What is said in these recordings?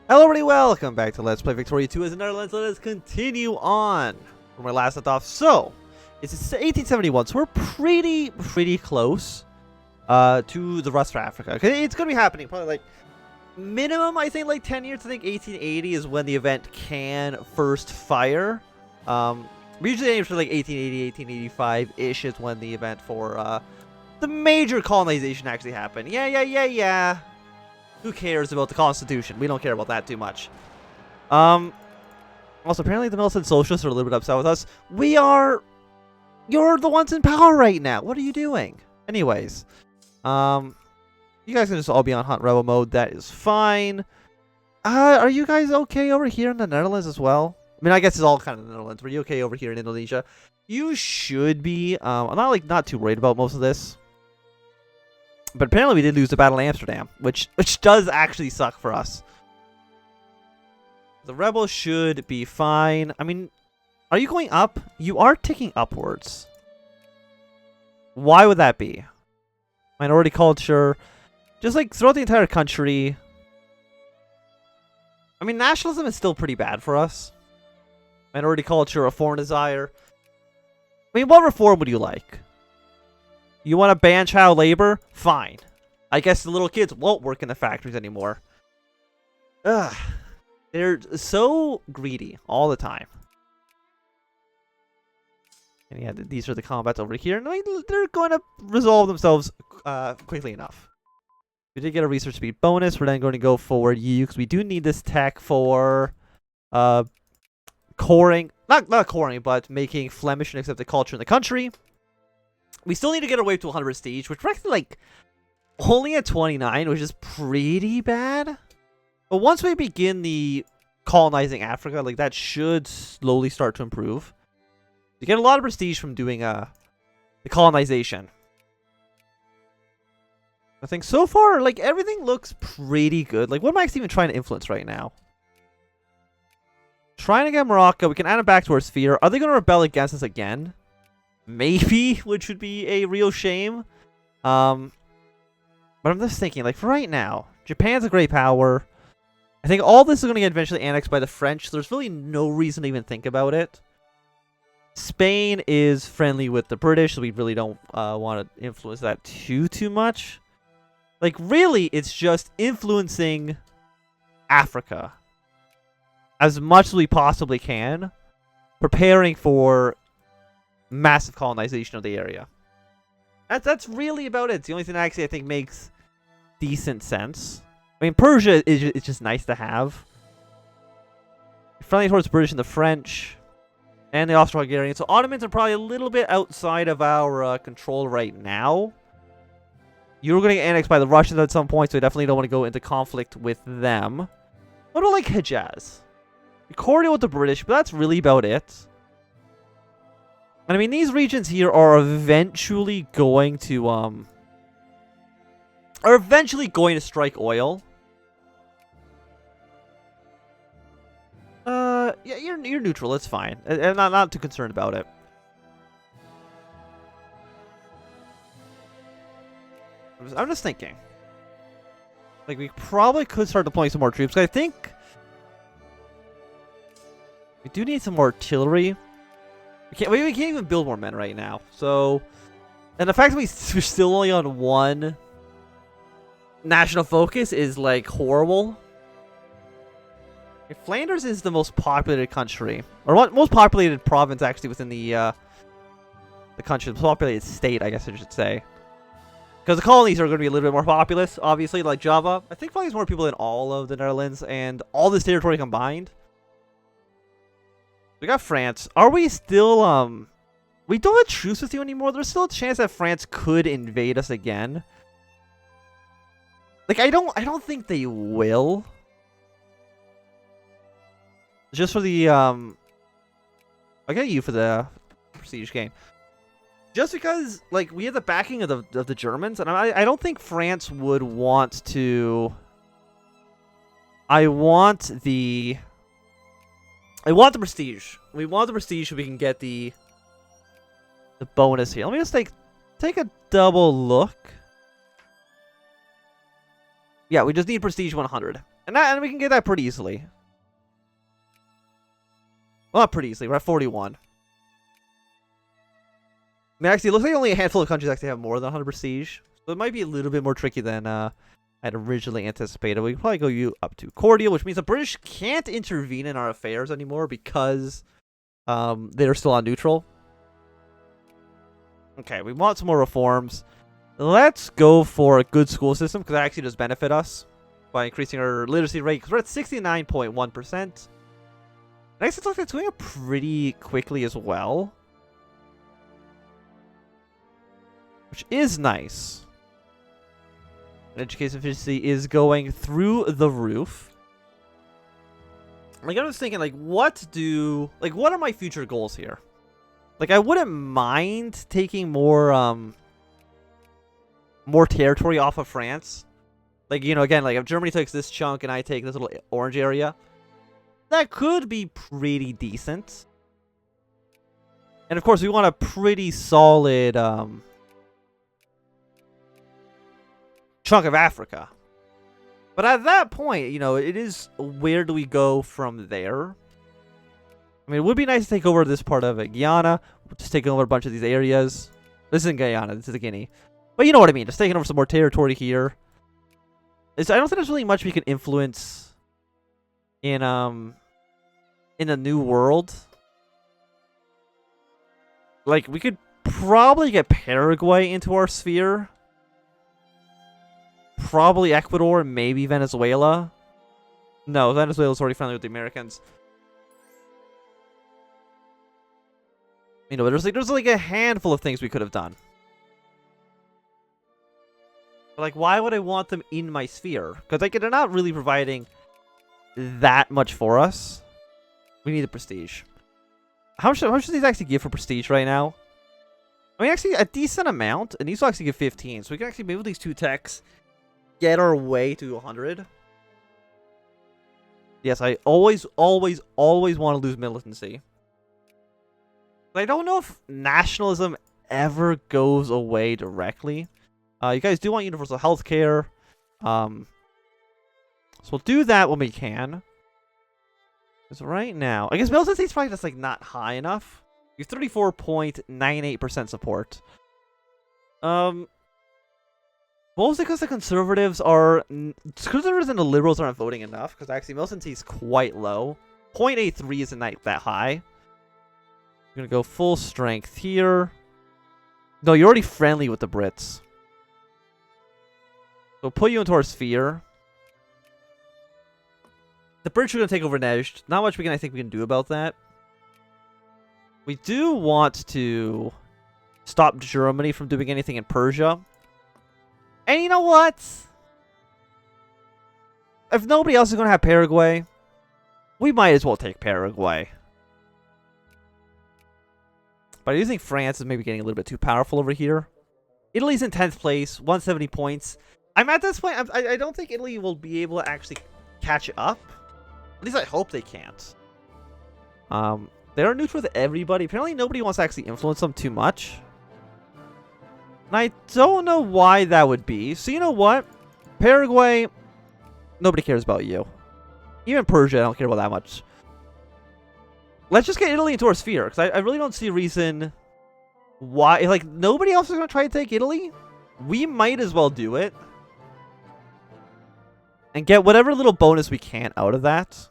Hello everybody, welcome back to Let's Play Victoria 2 as the Netherlands. Let us continue on from where we last left off. So, it's 1871, so we're pretty close to the rest of Africa. Okay, it's going to be happening probably like minimum, I think, like 10 years. I think 1880 is when the event can first fire. We usually aim for like 1880, 1885-ish is when the event for the major colonization actually happened. Yeah. Who cares about the Constitution? We don't care about that too much. Also, apparently the militant socialists are a little bit upset with us. You're the ones in power right now. What are you doing? Anyways, you guys can just all be on hunt rebel mode. That is fine. Are you guys okay over here in the Netherlands as well? I mean, I guess it's all kind of the Netherlands. Were you okay over here in Indonesia? You should be. I'm not too worried about most of this. But apparently we did lose the Battle of Amsterdam, which does actually suck for us. The rebels should be fine. I mean, are you going up? You are ticking upwards. Why would that be? Minority culture. Just like throughout the entire country. I mean, nationalism is still pretty bad for us. Minority culture, a foreign desire. I mean, what reform would you like? You want to ban child labor? Fine. I guess the little kids won't work in the factories anymore. Ugh. They're so greedy all the time. And yeah, these are the combats over here. And they're going to resolve themselves quickly enough. We did get a research speed bonus. We're then going to go forward you because we do need this tech for coring. Not coring, but making Flemish and accepted culture in the country. We still need to get our way to 100 prestige, which we're actually like only at 29, which is pretty bad. But once we begin the colonizing Africa, like that should slowly start to improve. You get a lot of prestige from doing the colonization. I think so far, like everything looks pretty good. Like what am I actually even trying to influence right now? Trying to get Morocco. We can add them back to our sphere. Are they going to rebel against us again? Maybe, which would be a real shame. But I'm just thinking, like, for right now, Japan's a great power. I think all this is going to get eventually annexed by the French, so there's really no reason to even think about it. Spain is friendly with the British, so we really don't want to influence that too much. Like, really, it's just influencing Africa as much as we possibly can, preparing for massive colonization of the area. That's really about it. It's the only thing that actually I think makes decent sense. I mean, Persia is just nice to have. Friendly towards the British and the French. And the Austro-Hungarians. So Ottomans are probably a little bit outside of our control right now. You're going to get annexed by the Russians at some point, so we definitely don't want to go into conflict with them. What about like Hejaz? Cordial with the British, but that's really about it. And I mean, these regions here are eventually going to strike oil. Yeah, you're neutral. It's fine. I'm not too concerned about it. I'm just thinking, like we probably could start deploying some more troops. I think we do need some more artillery. We can't even build more men right now. So, and the fact that we're still only on one national focus is like horrible. Flanders is the most populated country, or most populated province actually within the country, the most populated state, I guess I should say. Because the colonies are going to be a little bit more populous, obviously, like Java. I think probably more people than all of the Netherlands and all this territory combined. We got France. Are we still, we don't have a truce with you anymore? There's still a chance that France could invade us again. Like, I don't think they will. Just for the, I'll get you for the prestige gain. Just because, like, we have the backing of the Germans, and I don't think France would want to. I want the prestige. We want the prestige so we can get the bonus here. Let me just take a double look. Yeah, we just need prestige 100. And we can get that pretty easily. Well, not pretty easily. We're at 41. I mean, actually, it looks like only a handful of countries actually have more than 100 prestige. So it might be a little bit more tricky than I'd originally anticipated. We can probably go you up to cordial, which means the British can't intervene in our affairs anymore because they're still on neutral. Okay, we want some more reforms. Let's go for a good school system because that actually does benefit us by increasing our literacy rate because we're at 69.1%. Next, it looks like it's going up pretty quickly as well, which is nice. Education efficiency is going through the roof. Like, I was thinking, like, what are my future goals here? Like, I wouldn't mind taking more territory off of France. Like, you know, again, like, if Germany takes this chunk and I take this little orange area, that could be pretty decent. And, of course, we want a pretty solid chunk of Africa. But at that point, you know, it is, where do we go from there? I mean, it would be nice to take over this part of Guyana. Just taking over a bunch of these areas. This isn't Guyana, this is Guinea. But you know what I mean, just taking over some more territory here. I don't think there's really much we can influence in the New World. Like, we could probably get Paraguay into our sphere. Probably Ecuador, maybe Venezuela. No, Venezuela's already friendly with the Americans. You know, there's like a handful of things we could have done. But like, why would I want them in my sphere? Because like, they're not really providing that much for us. We need the prestige. How much does these actually give for prestige right now? I mean, actually, a decent amount. And these will actually give 15. So we can actually, maybe with these two techs, get our way to 100. Yes, I always want to lose militancy. But I don't know if nationalism ever goes away directly. You guys do want universal health care. So we'll do that when we can. Because right now, I guess militancy is probably just like not high enough. You have 34.98% support. Mostly because the conservatives and the liberals aren't voting enough. Because actually, militancy is quite low. 0.83 isn't that high. We're gonna go full strength here. No, you're already friendly with the Brits. So put you into our sphere. The British are gonna take over Nejd. Not much I think we can do about that. We do want to stop Germany from doing anything in Persia. And you know what? If nobody else is going to have Paraguay, we might as well take Paraguay. But I do think France is maybe getting a little bit too powerful over here. Italy's in 10th place, 170 points. I'm at this point, I don't think Italy will be able to actually catch up. At least I hope they can't. They're neutral with everybody. Apparently nobody wants to actually influence them too much. And I don't know why that would be. So you know what? Paraguay, nobody cares about you. Even Persia, I don't care about that much. Let's just get Italy into our sphere. Because I really don't see a reason why. Like, nobody else is going to try to take Italy. We might as well do it. And get whatever little bonus we can out of that.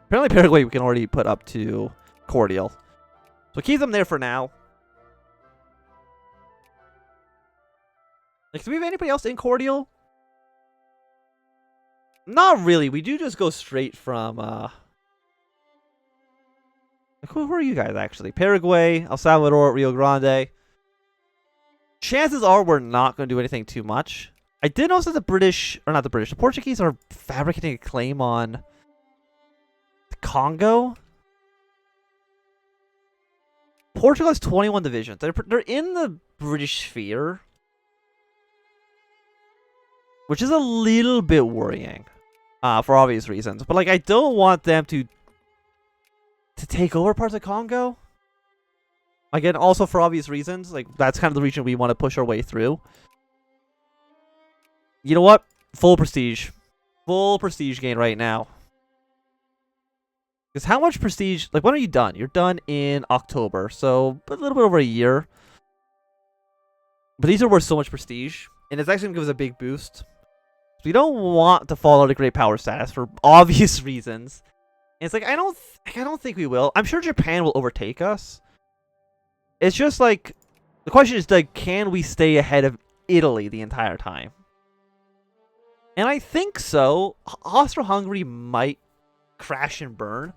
Apparently Paraguay we can already put up to cordial. So keep them there for now. Like, do we have anybody else in cordial? Not really. We do just go straight from, like, who are you guys, actually? Paraguay, El Salvador, Rio Grande. Chances are we're not going to do anything too much. I did notice that the Portuguese are fabricating a claim on the Congo. Portugal has 21 divisions. They're in the British sphere. Which is a little bit worrying, for obvious reasons. But like, I don't want them to take over parts of Congo. Again, also for obvious reasons. Like, that's kind of the region we want to push our way through. You know what? Full prestige. Full prestige gain right now. Because how much prestige... Like, when are you done? You're done in October. So, a little bit over a year. But these are worth so much prestige. And it's actually going to give us a big boost. We don't want to fall out of great power status for obvious reasons. And it's like, I don't think we will. I'm sure Japan will overtake us. It's just like... The question is, like, can we stay ahead of Italy the entire time? And I think so. Austro-Hungary might crash and burn.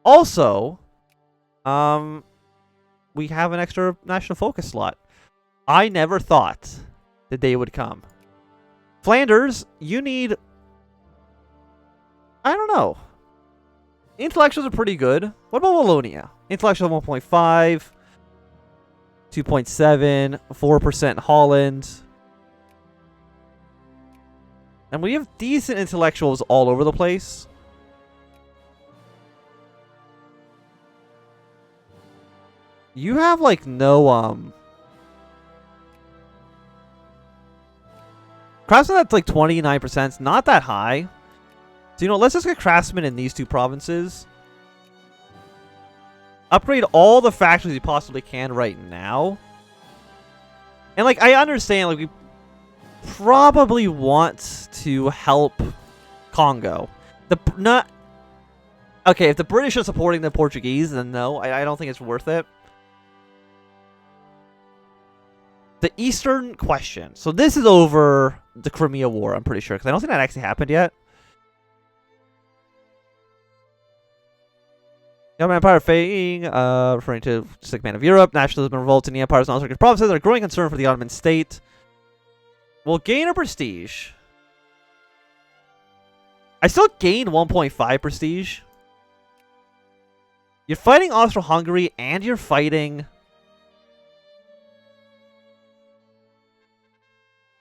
Also, we have an extra national focus slot. I never thought the day would come. Flanders, you need... I don't know. Intellectuals are pretty good. What about Wallonia? Intellectual 1.5, 2.7, 4% Holland. And we have decent intellectuals all over the place. You have, like, no, Craftsman that's like 29%. It's not that high. So, you know, let's just get Craftsman in these two provinces. Upgrade all the factories we possibly can right now. And, like, I understand, like, we probably want to help Congo. Okay, if the British are supporting the Portuguese, then no, I don't think it's worth it. The Eastern question. So this is over the Crimea War, I'm pretty sure, because I don't think that actually happened yet. Ottoman Empire fading, referring to segment of Europe. Nationalism and revolt in the Empire's non-Turkish provinces are a growing concern for the Ottoman state. We'll gain a prestige. I still gained 1.5 prestige. You're fighting Austro-Hungary and you're fighting...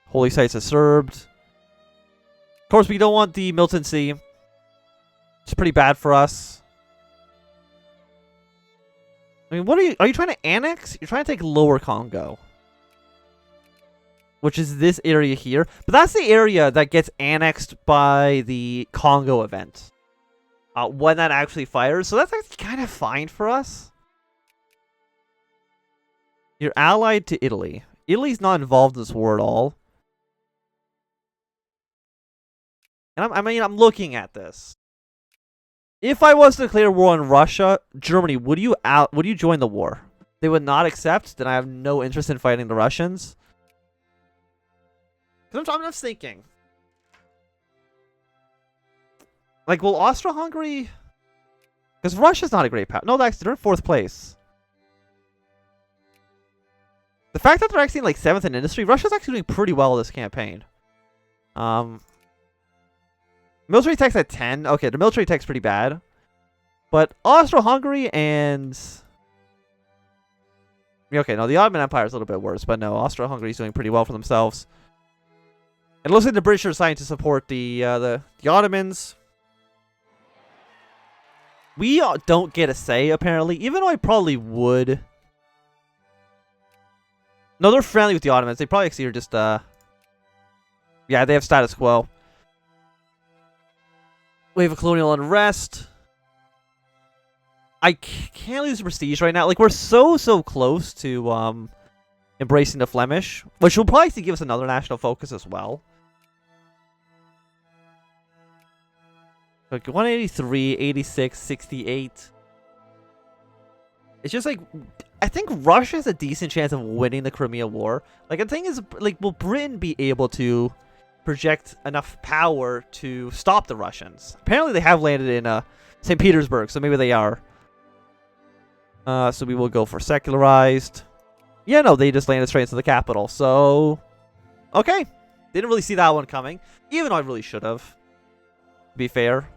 Holy sites are served. Of course, we don't want the Milton Sea. It's pretty bad for us. I mean, what are you trying to annex? You're trying to take Lower Congo. Which is this area here. But that's the area that gets annexed by the Congo event. When that actually fires. So that's actually kind of fine for us. You're allied to Italy. Italy's not involved in this war at all. And I'm looking at this. If I was to declare war on Russia, Germany, would you join the war? They would not accept. Then I have no interest in fighting the Russians. I'm just thinking. Like, will Austro-Hungary... Because Russia's not a great power. No, they're in 4th place. The fact that they're actually in, like, 7th in industry, Russia's actually doing pretty well this campaign. Military tech's at 10. Okay, the military tech's pretty bad. But Austro-Hungary and... Okay, no, the Ottoman Empire is a little bit worse. But no, Austro-Hungary is doing pretty well for themselves. It looks like the British are deciding to support the Ottomans. We don't get a say, apparently. Even though I probably would. No, they're friendly with the Ottomans. They probably actually are just... Yeah, they have status quo. Wave of colonial unrest. I can't lose prestige right now. Like, we're so close to embracing the Flemish, which will probably give us another national focus as well. Like 183, 86, 68. It's just like, I think Russia has a decent chance of winning the Crimea War. Like, the thing is, like, will Britain be able to project enough power to stop the Russians? Apparently they have landed in St. Petersburg, so maybe they are. So we will go for secularized. Yeah, no, they just landed straight into the capital, so... Okay. Didn't really see that one coming, even though I really should have, to be fair.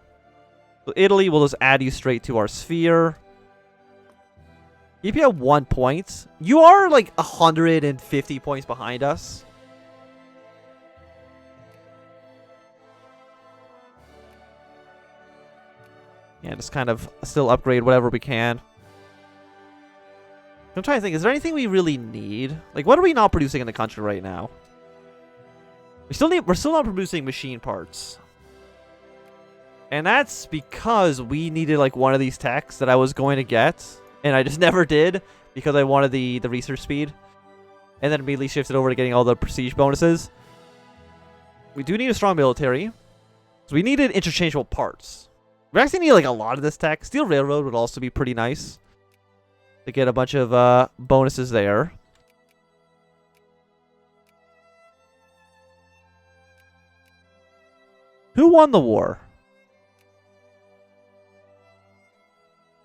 So Italy will just add you straight to our sphere. If you have 1 point, you are like 150 points behind us. Yeah, just kind of still upgrade whatever we can. I'm trying to think, is there anything we really need? Like, what are we not producing in the country right now? We're still not producing machine parts. And that's because we needed like one of these techs that I was going to get, and I just never did because I wanted the research speed. And then immediately shifted over to getting all the prestige bonuses. We do need a strong military. So we needed interchangeable parts. We actually need like a lot of this tech. Steel Railroad would also be pretty nice to get a bunch of bonuses there. Who won the war?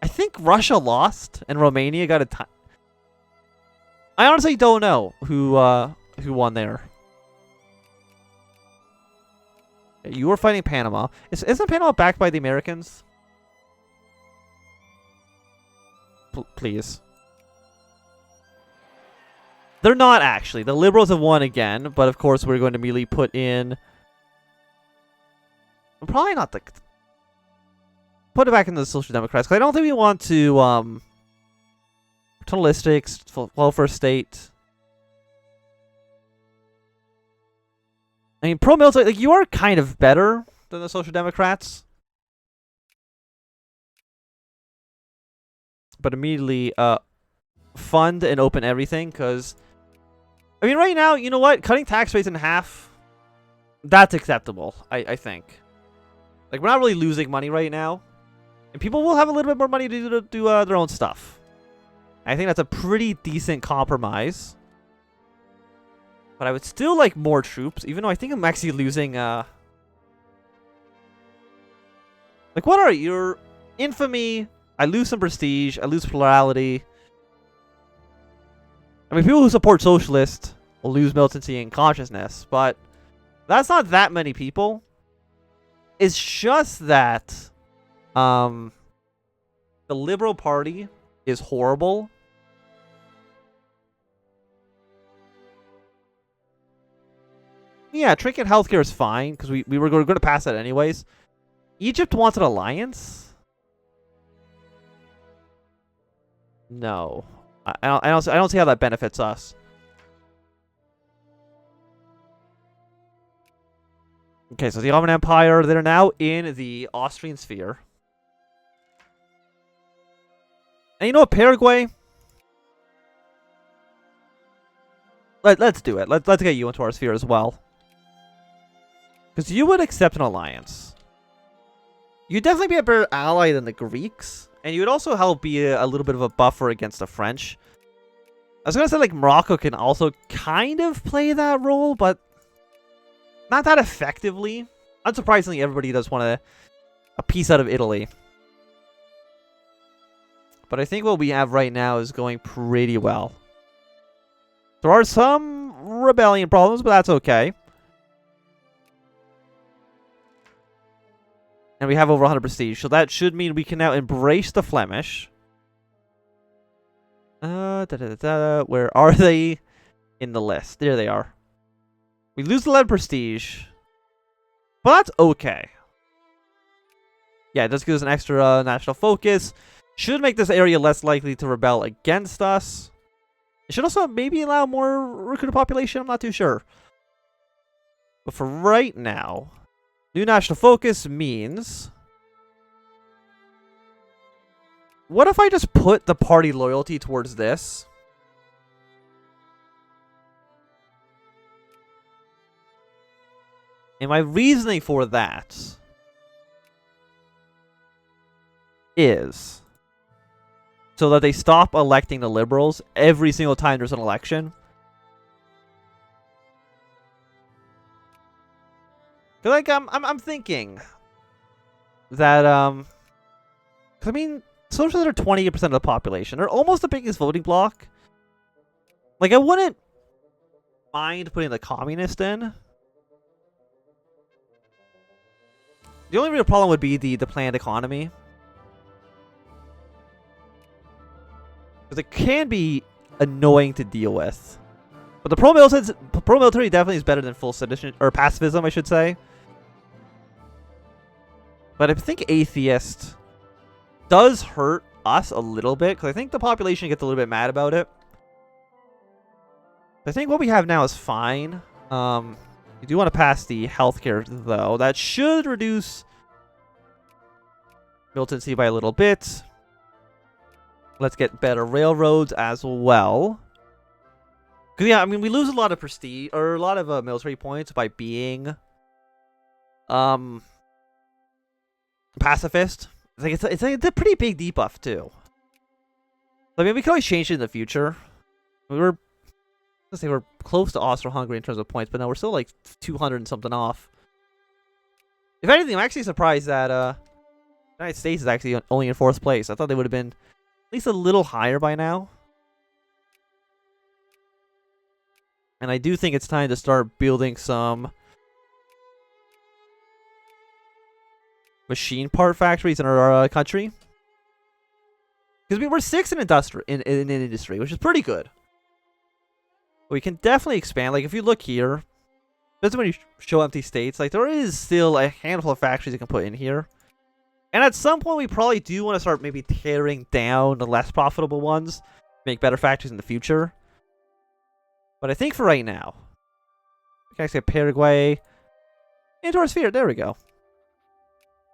I think Russia lost and Romania got a time. I honestly don't know who won there. You were fighting Panama. Isn't Panama backed by the Americans? Please. They're not actually. The Liberals have won again, but of course we're going to immediately put in. Probably not the. Put it back into the Social Democrats because I don't think we want to paternalistic welfare state. I mean, pro-military, like, you are kind of better than the Social Democrats. But immediately, fund and open everything, because... I mean, right now, you know what? Cutting tax rates in half, that's acceptable, I think. Like, we're not really losing money right now. And people will have a little bit more money to do their own stuff. I think that's a pretty decent compromise. But I would still like more troops, even though I think I'm actually losing, like, what are your infamy? I lose some prestige. I lose plurality. I mean, people who support socialist will lose militancy and consciousness, but that's not that many people. It's just that, the Liberal Party is horrible. Yeah, trinket healthcare is fine, because we were going to pass that anyways. Egypt wants an alliance? No. I don't see how that benefits us. Okay, so the Ottoman Empire, they're now in the Austrian sphere. And you know what, Paraguay? Let's do it. Let's get you into our sphere as well. Because you would accept an alliance. You'd definitely be a better ally than the Greeks. And you would also help be a little bit of a buffer against the French. I was going to say, like, Morocco can also kind of play that role, but not that effectively. Unsurprisingly, everybody does want a piece out of Italy. But I think what we have right now is going pretty well. There are some rebellion problems, but that's okay. And we have over 100 prestige, so that should mean we can now embrace the Flemish. Where are they in the list? There they are. We lose 11 prestige, but that's okay. Yeah, it does give us an extra national focus. Should make this area less likely to rebel against us. It should also maybe allow more recruited population. I'm not too sure. But for right now, new national focus means... What if I just put the party loyalty towards this? And my reasoning for that is so that they stop electing the liberals every single time there's an election. Like, I'm thinking that, 'cause I mean, socialists are 28% of the population. They're almost the biggest voting bloc. Like, I wouldn't mind putting the communist in. The only real problem would be the planned economy. Because it can be annoying to deal with. But the pro-military definitely is better than full citizen, or pacifism, I should say. But I think atheist does hurt us a little bit, because I think the population gets a little bit mad about it. I think what we have now is fine. You do want to pass the healthcare, though. That should reduce militancy by a little bit. Let's get better railroads as well. Because, yeah, I mean, we lose a lot of prestige, or a lot of military points by being pacifist. It's a pretty big debuff, too. I mean, we can always change it in the future. Let's say we're close to Austro-Hungary in terms of points, but now we're still like 200 and something off. If anything, I'm actually surprised that the United States is actually only in 4th place. I thought they would have been at least a little higher by now. And I do think it's time to start building some machine part factories in our country. Because we're 6th in industry, which is pretty good. But we can definitely expand. Like, if you look here, especially when you show empty states, like, there is still a handful of factories you can put in here. And at some point, we probably do want to start maybe tearing down the less profitable ones, make better factories in the future. But I think for right now, we can actually have Paraguay into our sphere. There we go.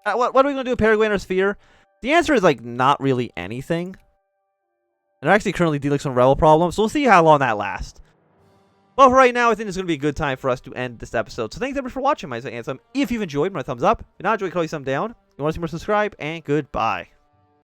What are we going to do with Paraguay in our sphere? The answer is, like, not really anything. And they're actually currently dealing with some rebel problems, so we'll see how long that lasts. Well, for right now, I think it's going to be a good time for us to end this episode. So thanks everybody for watching. My name is Anthem. If you've enjoyed, my thumbs up. If not enjoyed, call you thumb down. If you want to see more, subscribe, and goodbye.